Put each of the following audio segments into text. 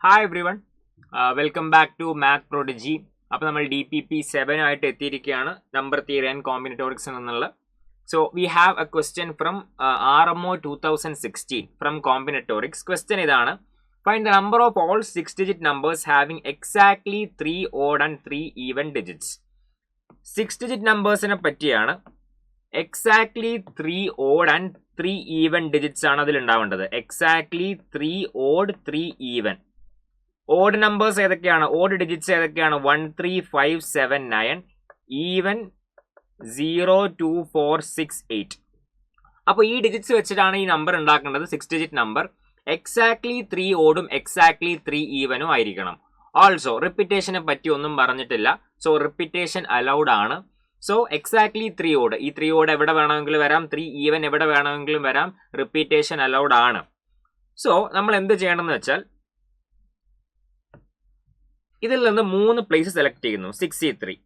Hi everyone, welcome back to Math Prodigy. അപ്പോൾ നമ്മൾ DPP 7 ആയിട്ട് എത്തിയിരിക്കുകയാണ് നമ്പർ തിയറി ആൻഡ് കോമ്പിനേറ്റോറിക്സ് എന്നുള്ള. So we have a question from RMO 2016 from combinatorics. Question ഇതാണ്: Find the number of all 6-digit numbers having exactly 3 odd and 3 even digits. 6-digit numbers-നെ പറ്റിയാണ്. Exactly 3 odd and 3 even digits ആണ് അതിൽ ഉണ്ടാവേണ്ടത്. Exactly 3 odd 3 even. Odd numbers ഏതൊക്കെയാണ്? Odd digits ഏതൊക്കെയാണ്? 1 3 5 7 9, even 0 2 4 6 8. അപ്പോൾ ഈ digits വെച്ചിട്ടാണ് ഈ നമ്പർ ഉണ്ടാക്കേണ്ടത്. 6 ഡിജിറ്റ് നമ്പർ എക്സാക്ട്ലി 3 ഓഡും എക്സാക്ട്ലി 3 ഈവനും ആയിരിക്കണം. ഓൾസോ റിപ്പീറ്റേഷനെ പറ്റി ഒന്നും പറഞ്ഞിട്ടില്ല. സോ റിപ്പീറ്റേഷൻ അലൗഡ് ആണ്. സോ എക്സാക്ട്ലി 3 ഓഡ്, ഈ 3 ഓഡ് എവിടെ വേണമെങ്കിലും വരാം, 3 ഈവൻ എവിടെ വേണമെങ്കിലും വരാം, റിപ്പീറ്റേഷൻ അലൗഡ് ആണ്. സോ നമ്മൾ എന്ത് ചെയ്യണമെന്ന് വെച്ചാൽ ഇതിൽ നിന്ന് 3 പ്ലേസ് സെലക്ട് ചെയ്യുന്നു. 63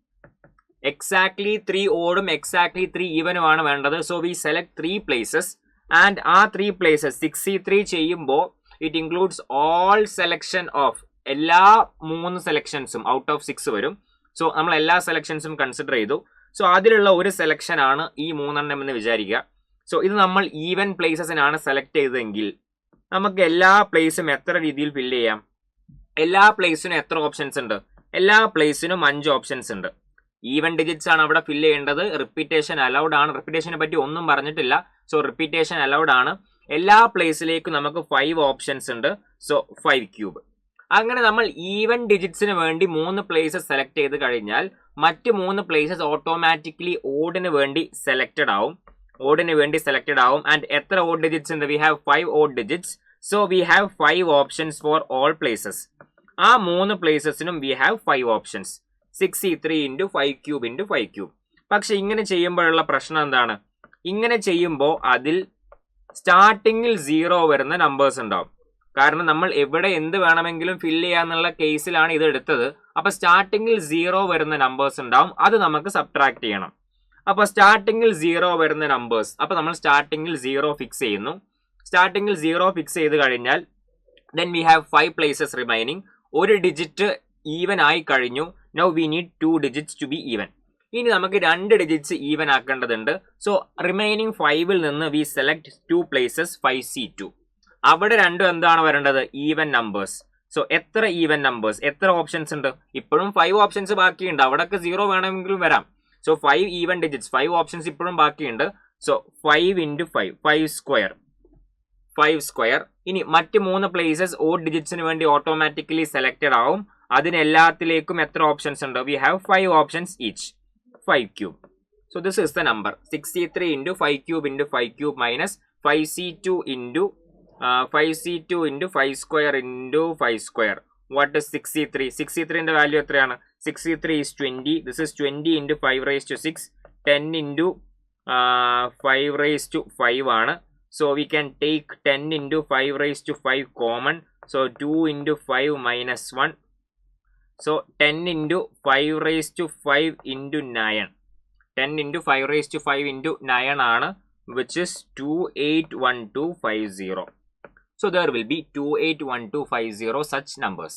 എക്സാക്ട്ലി 3 ഓഡും എക്സാക്ട്ലി 3 ഈവനുമാണ് വേണ്ടത്. So we select 3 places and ആ 3 പ്ലേസസ് 63 ചെയ്യുമ്പോൾ it includes all selection of എല്ലാ 3 സെലക്ഷൻസും ഔട്ട് ഓഫ് 6 വരും. സോ നമ്മൾ എല്ലാ സെലക്ഷൻസും കൺസിഡർ ചെയ്തു. സോ അതിലുള്ള ഒരു സെലക്ഷൻ ആണ് ഈ 3 എന്ന് വിചാരിക്കുക. സോ ഇത് നമ്മൾ ഈവൻ പ്ലേസസിനാണ് സെലക്ട് ചെയ്തതെങ്കിൽ നമുക്ക് എല്ലാ പ്ലേസും എത്ര രീതിയിൽ ഫില്ല് ചെയ്യാം? എല്ലാ പ്ലേസിനും എത്ര ഓപ്ഷൻസ് ഉണ്ട്? എല്ലാ പ്ലേസിനും 5 ഓപ്ഷൻസ് ഉണ്ട്. ഈവൻ ഡിജിറ്റ്സ് ആണ് അവിടെ ഫില്ല് ചെയ്യേണ്ടത്. റിപ്പീറ്റേഷൻ അലൗഡ് ആണ്. റിപ്പീറ്റേഷനെ പറ്റി ഒന്നും പറഞ്ഞിട്ടില്ല. സോ റിപ്പീറ്റേഷൻ അലൗഡ് ആണ്. എല്ലാ പ്ലേസിലേക്കും നമുക്ക് 5 ഓപ്ഷൻസ് ഉണ്ട്. So 5 cube. അങ്ങനെ നമ്മൾ ഈവൻ ഡിജിറ്റ്സിന് വേണ്ടി 3 പ്ലേസസ് സെലക്ട് ചെയ്ത് കഴിഞ്ഞാൽ മറ്റ് 3 പ്ലേസസ് ഓട്ടോമാറ്റിക്കലി ഓഡിന് വേണ്ടി സെലക്റ്റഡ് ആവും. ആൻഡ് എത്ര ഓഡ് ഡിജിറ്റ്സ് ഉണ്ട്? We have 5 odd digits. So we have 5 options for all places. ആ 3 പ്ലേസസിനും V have 5 options. 63 into 5 cube into 5 cube. പക്ഷെ ഇങ്ങനെ ചെയ്യുമ്പോഴുള്ള പ്രശ്നം എന്താണ്? ഇങ്ങനെ ചെയ്യുമ്പോൾ അതിൽ സ്റ്റാർട്ടിങ്ങിൽ 0 വരുന്ന നമ്പേഴ്സ് ഉണ്ടാവും. കാരണം നമ്മൾ എവിടെ എന്ത് വേണമെങ്കിലും ഫില്ല് ചെയ്യാന്നുള്ള കേസിലാണ് ഇത് എടുത്തത്. അപ്പൊ സ്റ്റാർട്ടിങ്ങിൽ 0 വരുന്ന നമ്പേഴ്സ് ഉണ്ടാവും. അത് നമുക്ക് സബ്ട്രാക്ട് ചെയ്യണം. അപ്പൊ സ്റ്റാർട്ടിങ്ങിൽ 0 വരുന്ന നമ്പേഴ്സ്, അപ്പൊ നമ്മൾ സ്റ്റാർട്ടിങ്ങിൽ 0 ഫിക്സ് ചെയ്യുന്നു. സ്റ്റാർട്ടിങ്ങിൽ 0 ഫിക്സ് ചെയ്ത് കഴിഞ്ഞാൽ then we have 5 places remaining. ഒരു ഡിജിറ്റ് ഈവൻ ആയി കഴിഞ്ഞു. Now we need 2 digits to be even. ഇനി നമുക്ക് 2 ഡിജിറ്റ്സ് ഈവൻ ആക്കേണ്ടതുണ്ട്. സോ റിമൈനിങ് 5ൽ നിന്ന് വി സെലക്ട് 2 പ്ലേസസ് 5C2. അവിടെ രണ്ടും എന്താണ് വരേണ്ടത്? Even numbers. സോ എത്ര ഈവൻ നമ്പേഴ്സ്, എത്ര ഓപ്ഷൻസ് ഉണ്ട്? ഇപ്പോഴും 5 ഓപ്ഷൻസ് ബാക്കിയുണ്ട്. അവിടെയൊക്കെ 0 വേണമെങ്കിലും വരാം. സോ 5 ഈവൻ ഡിജിറ്റ്സ്, 5 ഓപ്ഷൻസ് ഇപ്പോഴും ബാക്കിയുണ്ട്. So 5 into 5, 5 square. ഇനി മറ്റ് 3 പ്ലേസസ് ഓഡ് ഡിജിറ്റ്സിന് വേണ്ടി ഓട്ടോമാറ്റിക്കലി സെലക്റ്റഡ് ആവും. അതിനെല്ലാത്തിലേക്കും എത്ര ഓപ്ഷൻസ് ഉണ്ട്? We have 5 options each. 5 cube. So this is the number 63 into 5 cube into 5 cube minus 5C2 into 5 square into 5 square. What is 63? 63ന്റെ value എത്രയാണ്? 63 is 20. This is 20 into 5 raised to 6. 10 into 5 raised to 5 ആണ്. So we can take 10 into 5 raised to 5 common. So 2 into 5 minus 1. So 10 into 5 raised to 5 into 9. 10 into 5 raised to 5 into 9 ആണ്, which is 281250. So there will be 281250 such numbers.